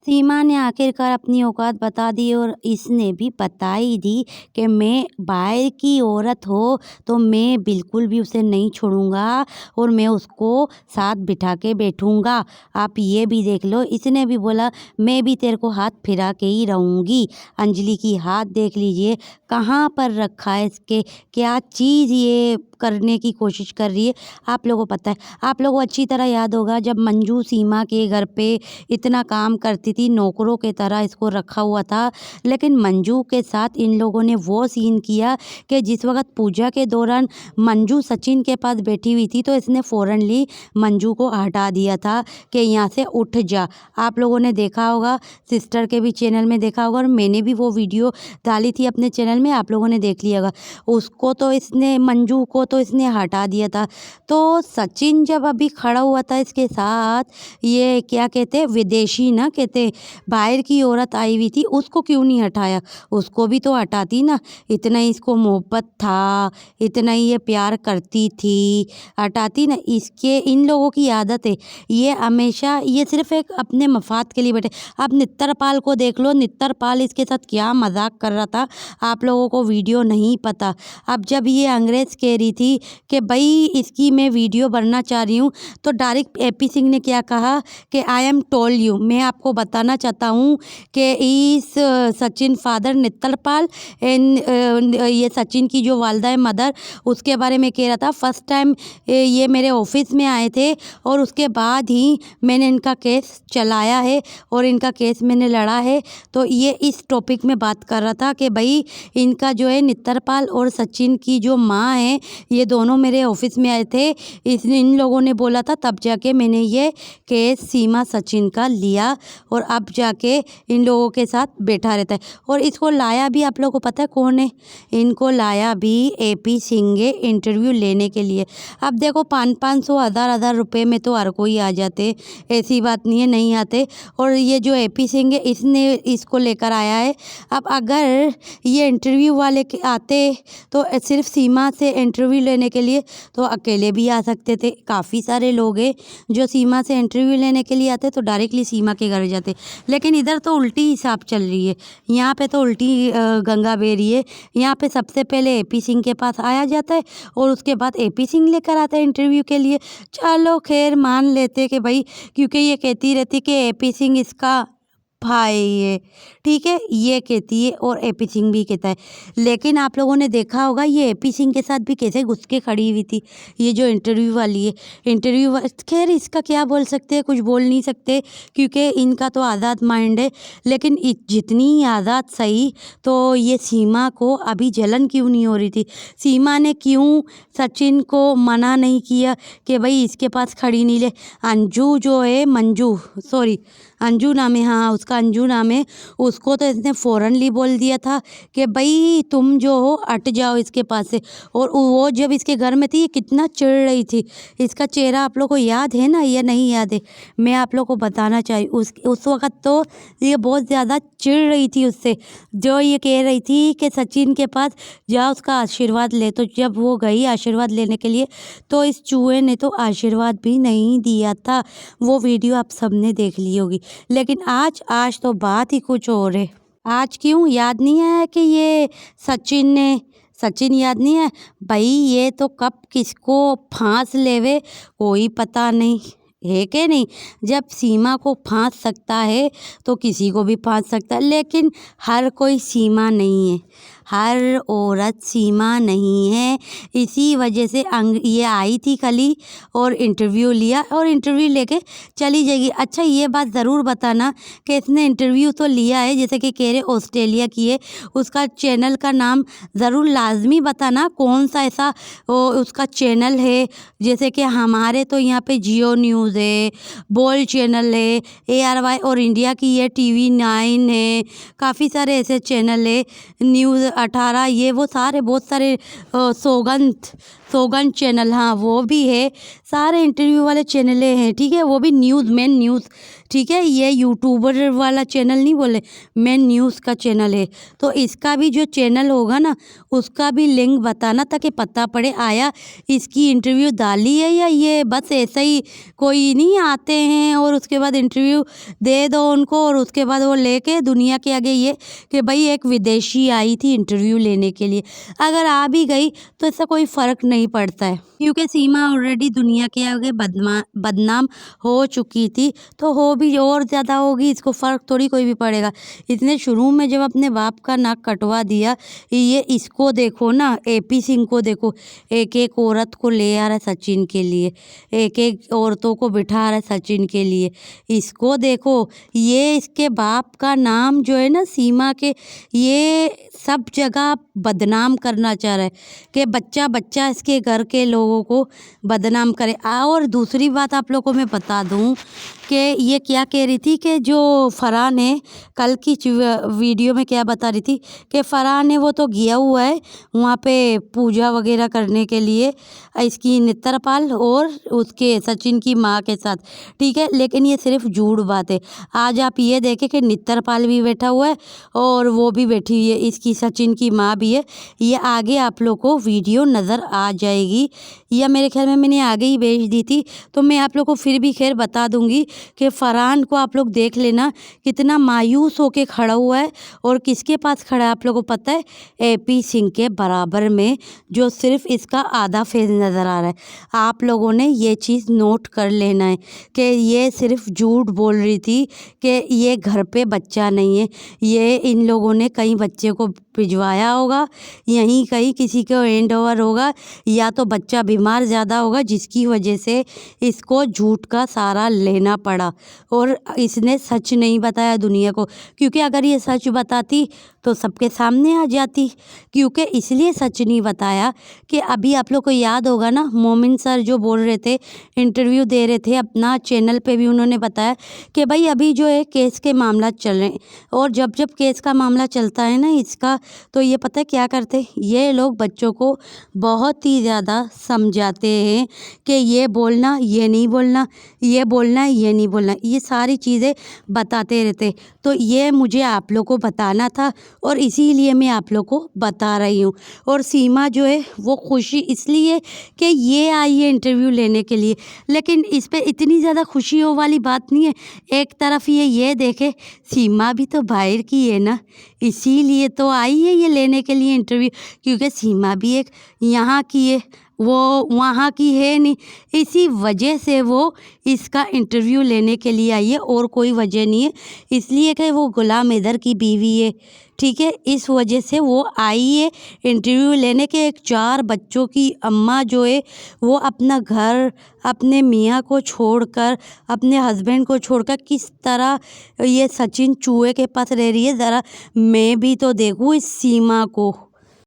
सीमा ने आखिरकार अपनी औकात बता दी और इसने भी बता ही दी कि मैं बाहर की औरत हो तो मैं बिल्कुल भी उसे नहीं छोड़ूंगा और मैं उसको साथ बिठा के बैठूंगा। आप ये भी देख लो, इसने भी बोला मैं भी तेरे को हाथ फिरा के ही रहूंगी। अंजलि की हाथ देख लीजिए कहाँ पर रखा है, इसके क्या चीज़ ये करने की कोशिश कर रही है। आप लोगों को पता है, आप लोगों को अच्छी तरह याद होगा जब मंजू सीमा के घर पे इतना काम करती थी, नौकरों के तरह इसको रखा हुआ था। लेकिन मंजू के साथ इन लोगों ने वो सीन किया कि जिस वक़्त पूजा के दौरान मंजू सचिन के पास बैठी हुई थी तो इसने फ़ौरनली मंजू को हटा दिया था कि यहाँ से उठ जा। आप लोगों ने देखा होगा, सिस्टर के भी चैनल में देखा होगा और मैंने भी वो वीडियो डाली थी अपने चैनल में, आप लोगों ने देख लिया होगा। उसको तो इसने, मंजू को तो इसने हटा दिया था। तो सचिन जब अभी खड़ा हुआ था इसके साथ, ये क्या कहते, विदेशी ना कहते, बाहर की औरत आई हुई थी, उसको क्यों नहीं हटाया? उसको भी तो हटाती ना। इतना ही इसको मोहब्बत था, इतना ही ये प्यार करती थी, हटाती ना। इसके इन लोगों की आदत है, ये हमेशा ये सिर्फ एक अपने मफाद के लिए बैठे। आप नित्तरपाल को देख लो, नित्तरपाल इसके साथ क्या मजाक कर रहा था, आप लोगों को वीडियो नहीं पता। अब जब ये अंग्रेज़ कह रही थी कि भाई इसकी मैं वीडियो बनना चाह रही हूँ, तो डायरेक्ट एपी सिंह ने क्या कहा कि आई एम टोल यू, मैं आपको बताना चाहता हूँ कि इस सचिन फादर नित्तरपाल एंड ये सचिन की जो वालदा है मदर, उसके बारे में कह रहा था। फर्स्ट टाइम ये मेरे ऑफिस में आए थे और उसके बाद ही मैंने इनका केस चलाया है और इनका केस मैंने लड़ा है। तो ये इस टॉपिक में बात कर रहा था कि भाई इनका जो है नित्तरपाल और सचिन की जो माँ है, ये दोनों मेरे ऑफिस में आए थे। इन लोगों ने बोला था, तब जाके मैंने ये केस सीमा सचिन का लिया और अब जाके इन लोगों के साथ बैठा रहता है। और इसको लाया भी आप लोगों को पता है कौन है? इनको लाया भी एपी सिंह है इंटरव्यू लेने के लिए। अब देखो 500 हज़ार रुपये में तो हर कोई आ जाते, ऐसी बात नहीं है नहीं आते। और ये जो एपी सिंह है इसने इसको लेकर आया है। अब अगर ये इंटरव्यू वाले के आते तो सिर्फ सीमा से इंटरव्यू लेने के लिए तो अकेले भी आ सकते थे। काफ़ी सारे लोग हैं जो सीमा से इंटरव्यू लेने के लिए आते तो डायरेक्टली सीमा के घर जाते, लेकिन इधर तो उल्टी हिसाब चल रही है। यहाँ पे तो उल्टी गंगा बह रही है। यहाँ पे सबसे पहले एपी सिंह के पास आया जाता है और उसके बाद एपी सिंह लेकर आता है इंटरव्यू के लिए। चलो खैर मान लेते कि भाई, क्योंकि ये कहती रहती कि एपी सिंह इसका भाई है, ठीक है, ये कहती है और एपी सिंह भी कहता है। लेकिन आप लोगों ने देखा होगा ये एपी सिंह के साथ भी कैसे घुस के खड़ी हुई थी, ये जो इंटरव्यू वाली है। खैर इसका क्या बोल सकते हैं, कुछ बोल नहीं सकते क्योंकि इनका तो आज़ाद माइंड है। लेकिन जितनी आज़ाद सही, तो ये सीमा को अभी जलन क्यों नहीं हो रही थी? सीमा ने क्यों सचिन को मना नहीं किया कि भाई इसके पास खड़ी नहीं ले? अंजू जो है, मंजू, सॉरी अंजू नाम है, हाँ उसका अंजू नाम है, उसको तो इसने फ़ौरनली बोल दिया था कि भाई तुम जो हो हट जाओ इसके पास से। और वो जब इसके घर में थी ये कितना चिढ़ रही थी, इसका चेहरा आप लोग को याद है ना या नहीं याद है? मैं आप लोग को बताना चाहिए उस वक़्त तो ये बहुत ज़्यादा चिढ़ रही थी उससे, जो ये कह रही थी कि सचिन के पास जा उसका आशीर्वाद ले। तो जब वो गई आशीर्वाद लेने के लिए तो इस चूहे ने तो आशीर्वाद भी नहीं दिया था। वो वीडियो आप सबने देख ली होगी। लेकिन आज तो बात ही कुछ और है। आज क्यों याद नहीं आया कि ये सचिन याद नहीं है? भाई ये तो कब किसको फांस लेवे कोई पता नहीं है कि नहीं। जब सीमा को फांस सकता है तो किसी को भी फांस सकता है, लेकिन हर कोई सीमा नहीं है, हर औरत सीमा नहीं है। इसी वजह से ये आई थी कली और इंटरव्यू लिया और इंटरव्यू लेके चली जाएगी। अच्छा ये बात ज़रूर बताना कि इसने इंटरव्यू तो लिया है, जैसे कि कह रहे ऑस्ट्रेलिया की है, उसका चैनल का नाम ज़रूर लाजमी बताना कौन सा ऐसा उसका चैनल है। जैसे कि हमारे तो यहाँ पे जियो न्यूज़ है, बोल चैनल है, ARY और इंडिया की ये TV9 है, काफ़ी सारे ऐसे चैनल है, न्यूज़ 18, ये वो सारे बहुत सारे, सौगंध सोगन चैनल, हाँ वो भी है, सारे इंटरव्यू वाले चैनलें हैं, ठीक है। वो भी न्यूज़, मेन न्यूज़, ठीक है। ये यूट्यूबर वाला चैनल नहीं बोले, मेन न्यूज़ का चैनल है। तो इसका भी जो चैनल होगा ना, उसका भी लिंक बताना, ताकि पता पड़े आया इसकी इंटरव्यू डाली है या ये बस ऐसे ही कोई नहीं आते हैं और उसके बाद इंटरव्यू दे दो उनको और उसके बाद वो लेके दुनिया के आगे ये कि भाई एक विदेशी आई थी इंटरव्यू लेने के लिए। अगर आ भी गई तो इससे कोई फ़र्क नहीं पड़ता है, क्योंकि सीमा ऑलरेडी दुनिया के आगे बदनाम हो चुकी थी, तो हो भी और ज़्यादा होगी, इसको फ़र्क थोड़ी कोई भी पड़ेगा। इसने शुरू में जब अपने बाप का नाक कटवा दिया, ये इसको देखो ना, एपी सिंह को देखो, एक एक औरत को ले आ रहा है सचिन के लिए, एक एक औरतों को बिठा रहा है सचिन के लिए। इसको देखो, ये इसके बाप का नाम जो है ना सीमा के, ये सब जगह बदनाम करना चाह रहा है कि बच्चा बच्चा इसके घर के लोगों को बदनाम करे। और दूसरी बात आप लोगों को मैं बता दूं कि ये क्या कह रही थी कि जो फरहान है, कल की वीडियो में क्या बता रही थी कि फरहान है वो तो गया हुआ है वहाँ पे पूजा वगैरह करने के लिए, इसकी नित्रपाल और उसके सचिन की माँ के साथ, ठीक है। लेकिन ये सिर्फ झूठ बात है। आज आप ये देखें कि नित्रपाल भी बैठा हुआ है और वो भी बैठी हुई है, इसकी सचिन की माँ भी है। ये आगे आप लोग को वीडियो नज़र आ जाएगी, या मेरे ख्याल में मैंने आगे ही भेज दी थी, तो मैं आप लोग को फिर भी खैर बता दूंगी कि फरहान को आप लोग देख लेना कितना मायूस होके खड़ा हुआ है, और किसके पास खड़ा है आप लोगों को पता है, एपी सिंह के बराबर में, जो सिर्फ इसका आधा फेस नज़र आ रहा है। आप लोगों ने ये चीज़ नोट कर लेना है कि ये सिर्फ झूठ बोल रही थी कि ये घर पे बच्चा नहीं है। ये इन लोगों ने कहीं बच्चे को भिजवाया होगा, यहीं कहीं किसी को हैंड ओवर होगा, या तो बच्चा बीमार ज़्यादा होगा जिसकी वजह से इसको झूठ का सहारा लेना पड़ा, और इसने सच नहीं बताया दुनिया को। क्योंकि अगर ये सच बताती तो सबके सामने आ जाती, क्योंकि इसलिए सच नहीं बताया कि अभी आप लोग को याद होगा ना, मोमिन सर जो बोल रहे थे, इंटरव्यू दे रहे थे अपना चैनल पे भी, उन्होंने बताया कि भाई अभी जो है केस के मामला चल रहे हैं, और जब जब केस का मामला चलता है ना इसका, तो ये पता है क्या करते, ये लोग बच्चों को बहुत ही ज़्यादा समझाते हैं कि ये बोलना, ये नहीं बोलना, ये बोलना, ये नहीं बोलना, ये सारी चीज़ें बताते रहते। तो ये मुझे आप लोग को बताना था, और इसीलिए मैं आप लोग को बता रही हूँ। और सीमा जो है वो खुशी इसलिए कि ये आई है इंटरव्यू लेने के लिए, लेकिन इस पे इतनी ज़्यादा खुशियों वाली बात नहीं है। एक तरफ ये देखे, सीमा भी तो बाहर की है ना, इसीलिए तो आई है ये लेने के लिए इंटरव्यू, क्योंकि सीमा भी एक यहाँ की है, वो वहाँ की है नहीं, इसी वजह से वो इसका इंटरव्यू लेने के लिए आई है, और कोई वजह नहीं है। इसलिए कि वो गुलाम हैदर की बीवी है, ठीक है, इस वजह से वो आई है इंटरव्यू लेने के। एक 4 बच्चों की अम्मा जो है वो अपना घर, अपने मियाँ को छोड़कर, अपने हस्बैंड को छोड़कर किस तरह ये सचिन चूहे के पास रह रही है, ज़रा मैं भी तो देखूँ इस सीमा को।